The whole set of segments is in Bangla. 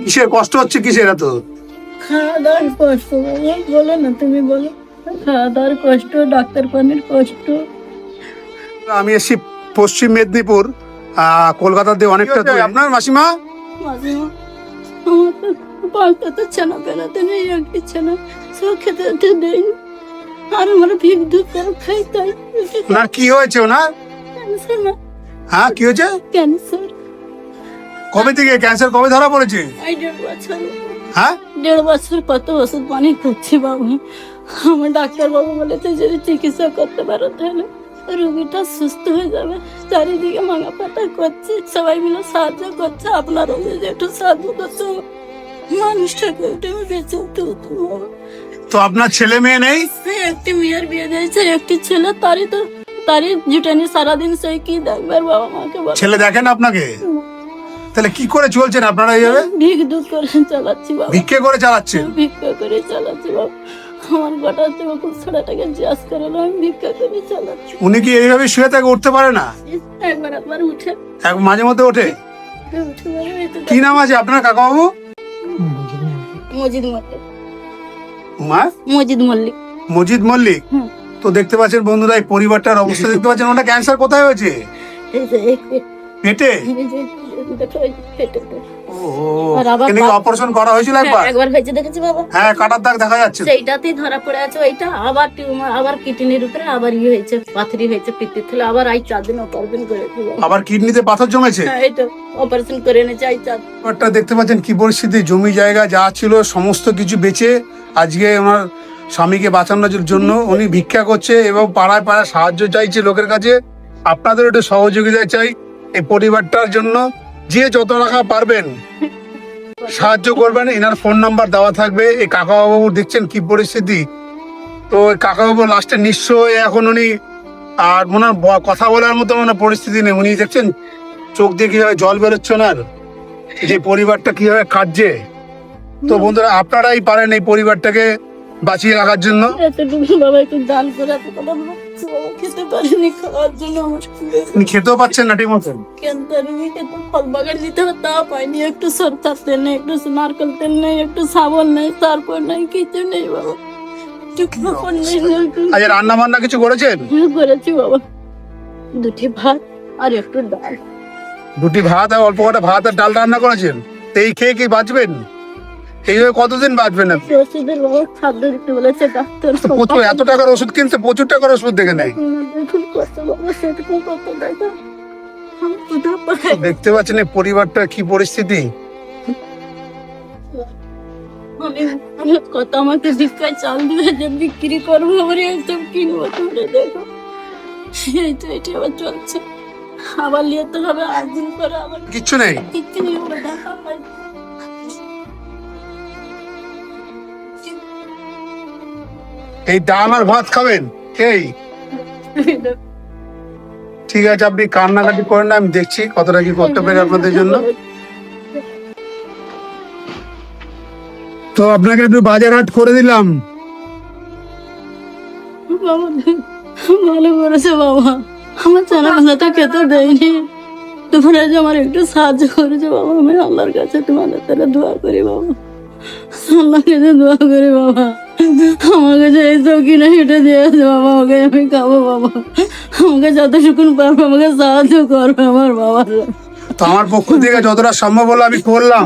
কিসের কষ্ট হচ্ছে, কিসের এত? খাওয়া দাওয়ার কষ্ট বাবা, বলো না তুমি বলো। খাওয়া দাওয়ার কষ্ট, ডাক্তার পানির কষ্ট। আমি এসছি পশ্চিম মেদিনীপুর, কলকাতা দিয়ে অনেকটা দূরে। আপনার মাসিমা? মাঝিমা, আমার তো পাঁচটা তো ছানা বেড়াতে নেই, একটি ছানা সব খেতে দেয়। আর আমরা ভিক দুঃখ করে খাই, তাই ওনার কি হয়েছে? ওনার ক্যান্সার না, হ্যাঁ কি হয়েছে? ক্যান্সার। কবে থেকে ক্যান্সার কবে ধরা পড়েছে? এই 1.5 বছর। হ্যাঁ 1.5 বছর কত ওষুধ পানি খাচ্ছি বাবু। আমার ডাক্তার বাবু বলেছে যদি চিকিৎসা করতে পারো তাহলে রোগীটা সুস্থ হয়ে যাবে। চারিদিকে মাঙা পাতা করছে, সবাই মিলে সাহায্য করছে, আপনারও যদি একটু সাহায্য করছে মানুষটাকে একটু বেঁচে উঠতে হতো বাবা। তো আপনার ছেলে মেয়ে নেই? একটি মেয়ের বিয়ে দিয়েছে, একটি ছেলে, তারই জুটানি সারাদিন সেই কি দেখবে আর বাবা মাকে বলে। ছেলে দেখেন আপনাকে? তাহলে কি করে চলছেন আপনারা এইভাবে? ভিক দুঃখ করে চালাচ্ছি বাবা, ভিক্ষে করে চালাচ্ছেন? ভিক্ষা করে চালাচ্ছি বাবা। আমার গোটা খুব ছোটটাকে জিজ্ঞাসা করে আমি ভিক্ষা করে চালাচ্ছি। উনি কি এইভাবে শুয়ে থেকে উঠতে পারে না? একবার উঠে মাঝে মধ্যে ওঠে? উঠে বাবা, এই তো কি নাম আছে আপনার কাকাবাবু? মজিদ মল্লিক। মা? মজিদ মল্লিক। মজিদ মল্লিক। হুম। তো দেখতে পাচ্ছেন বন্ধুরা, এই পরিবারটার অবস্থা দেখতে পাচ্ছেন। ওটা ক্যান্সার কোথায় হয়েছে? এই যে পেটে? দেখো, এই পেটে। আর আবার অপারেশন করা হয়েছিল একবার? একবার হয়েছে দেখেছি বাবা। হ্যাঁ, কাটার দাগ দেখা যাচ্ছে। সেইটাতেই ধরা পড়ে আছে। ওইটা আবার টিউমার, আবার কিডনির উপরে আবার হয়েছে, পাথরি হয়েছে পিত্তির থলে। আবার 4 দিন অপারেশন করেছে বাবা। আবার কিডনিতে পাথর জমেছে? হ্যাঁ, এইটা অপারেশন করে এনেছে 4 ব্যাপারটা দেখতে পাচ্ছেন কি পরিস্থিতি। জমি জায়গা যা ছিল সমস্ত কিছু বেচে আজকে ওনার স্বামীকে বাঁচানোর জন্য উনি ভিক্ষা করছে এবং পাড়ায় পাড়ায় সাহায্য চাইছে লোকের কাছে। আপনাদের একটু সহযোগিতা চাই এই পরিবারটার জন্য। যে যত টাকা পারবেন সাহায্য করবেন। এনার ফোন নাম্বার দেওয়া থাকবে। এই কাকাবাবু দেখছেন কি পরিস্থিতি। তো ওই কাকাবাবু লাস্টে নিঃস্ব হয়ে এখন উনি আর ওনার কথা বলার মতো মানে পরিস্থিতি নেই। উনি দেখছেন চোখ দিয়ে কিভাবে জল বেরোচ্ছে ওনার, যে পরিবারটা কিভাবে কাটছে। তো বন্ধুরা, আপনারাই পারেন এই পরিবারটাকে বাঁচিয়ে রাখার জন্য। এতটুকু বাবা একটু দান করে এত কথা বলছি বাবা, খেতে পারিনি, খাওয়ার জন্য উনি খেতেও পাচ্ছেন না ঠিক মতন। ক্যান্সার রোগীকে তো ফল বাগান দিতে হবে, তা পাইনি। একটু সরষার তেল নেই, একটু নারকেল তেল নেই, একটু সাবন নেই, তারপর নেই কিছু নেই বাবা। কাপড় নেই। আজ রান্না বান্না কিছু করেছেন? করেছি বাবা, 2টি ভাত আর একটু ডাল। 2টি ভাত আর অল্প কটা ভাত আর ডাল রান্না করেছেন। তো এই খেয়ে কি বাঁচবেন? এইভাবে কতদিন বাঁচবেন আপনি? ওষুধের বাবা খাদ্য দিতে বলেছে ডাক্তার। তো প্রচুর এত টাকার ওষুধ কিনতে, প্রচুর টাকার ওষুধ দেখে নেয়। দেখুন কষ্ট বাবা, সেটুকু কত দেখা আমি কোথাও পাই। দেখতে পাচ্ছেন এই পরিবারটার কি পরিস্থিতি। আমি কত আমাকে ভিক্ষায় চাল দিবে যে বিক্রি করবো, আবার এইসব কিনবো। তোমরা দেখো, এই তো এটি আবার চলছে। আবার নিতে হবে 8 দিন পরে, আবার কিচ্ছু নেই। কিচ্ছু নেই বাবা, দেখা পাই। এই ডাল আর ভাত খাবেন? এই ঠিক আছে, আপনি কান্নাকাটি করেন না, আমি দেখছি কতটা কি করতে পারি আপনাদের জন্য। তো আপনাকে একটু বাজার হাট করে দিলাম। বাবা ভালো করেছে বাবা, আমার চানা ভাষাটা খেতে দেয়নি। দুপুরে যে আমার একটু সাহায্য করেছে বাবা। আমি আল্লাহর কাছে তোমাদের তারা দোয়া করি বাবা, আল্লাহর কাছে দোয়া করি বাবা। আমার কাছে এইসব কিনে হেঁটে দিয়েছে বাবা, আমাকে আমি খাবো বাবা। আমাকে যতটুকুন পারবো আমাকে সাহায্য করবে আমার বাবা। তো আমার পক্ষ থেকে যতটা সম্ভব হলো আমি করলাম,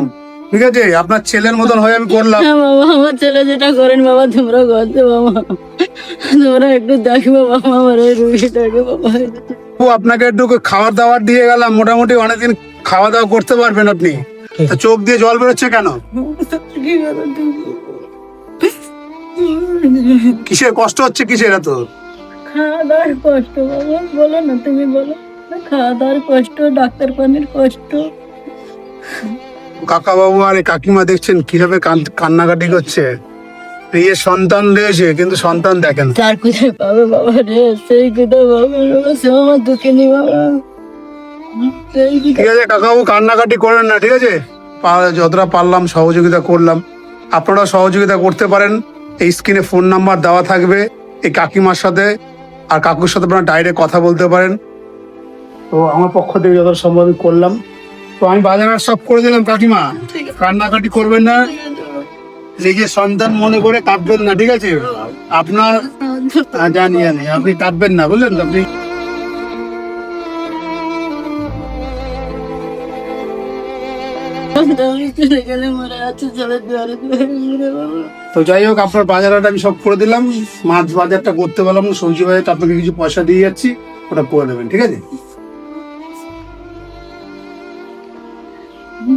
ঠিক আছে? আপনার ছেলের মতন হয়ে আমি করলাম। হ্যাঁ বাবা, আমার ছেলে যেটা করেন বাবা তোমরা করছো বাবা। তোমরা একটু দেখবো বাবা আমার এই রুগীটাকে বাবা। আপনাকে একটু খাবার দাবার দিয়ে গেলাম, মোটামুটি অনেকদিন খাওয়া দাওয়া করতে পারবেন আপনি। তো চোখ দিয়ে জল বেরোচ্ছে কেন? কি করে তুমি? কিসের কষ্ট হচ্ছে, কিসের এত? খাওয়া দাওয়ার কষ্ট বাবা, বলো না তুমি বলো। খাওয়া দাওয়ার কষ্ট, ডাক্তার পানির কষ্ট। কাকা বাবু আর এই কাকিমা দেখছেন কিভাবে কান্নাকাটি করছে। এই সন্তান রয়েছে কিন্তু সন্তান দেখেন। তার কোথায় পাবে বাবা রে, সেই কোথায় পাবে বাবা, সে আমার দুঃখে নি বাবা। ঠিক আছে কাকাবাবু, কান্নাকাটি করেন না, ঠিক আছে? যতটা পারলাম সহযোগিতা করলাম। আপনারা সহযোগিতা করতে পারেন। এই স্ক্রিনে ফোন নাম্বার দেওয়া থাকবে। এই কাকিমার সাথে আর কাকুর সাথে আপনারা ডাইরেক্ট কথা বলতে পারেন। তো আমার পক্ষ থেকে যতটা সম্ভব আমি করলাম। তো তো আমি বাজার সব করে দিলাম কাকিমা, কান্নাকাটি করবেন না, নিজের সন্তান মনে করে কাঁদবেন না, ঠিক আছে? আপনার জানি আপনি কাঁদবেন না, বুঝলেন তো? আপনি এখানে মরে আছে চলে দুয়ারে দুয়ারে ঘুরে বাবা। তো যাই হোক, আপনার বাজারটা আমি সব করে দিলাম, মাছ বাজারটা করতে পারলাম না, সবজি বাজারটা আপনাকে কিছু পয়সা দিয়ে যাচ্ছি, ওটা করে দেবেন, ঠিক আছে?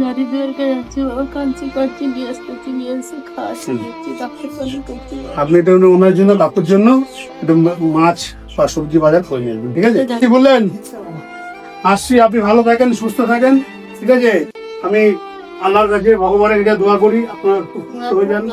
দাঁড়ি দুয়ার কাছে যাচ্ছি বাবা, কাঁদছি কাঁদছি, নিয়ে আসতেছি, নিয়ে এসে খাওয়াচ্ছি দিচ্ছি, ডাক্তার পানি করছি বাবা। আপনি এটা ওনার জন্য, কাকুর জন্য একটু মাছ বা সবজি বাজার করে নিয়ে আসবেন, ঠিক আছে? কি বললেন? আসছি, আপনি ভালো থাকেন, সুস্থ থাকেন, ঠিক আছে? আমি আল্লাহর কাছে ভগবানের কাছে দোয়া করি আপনার সুস্থ হয়ে যান।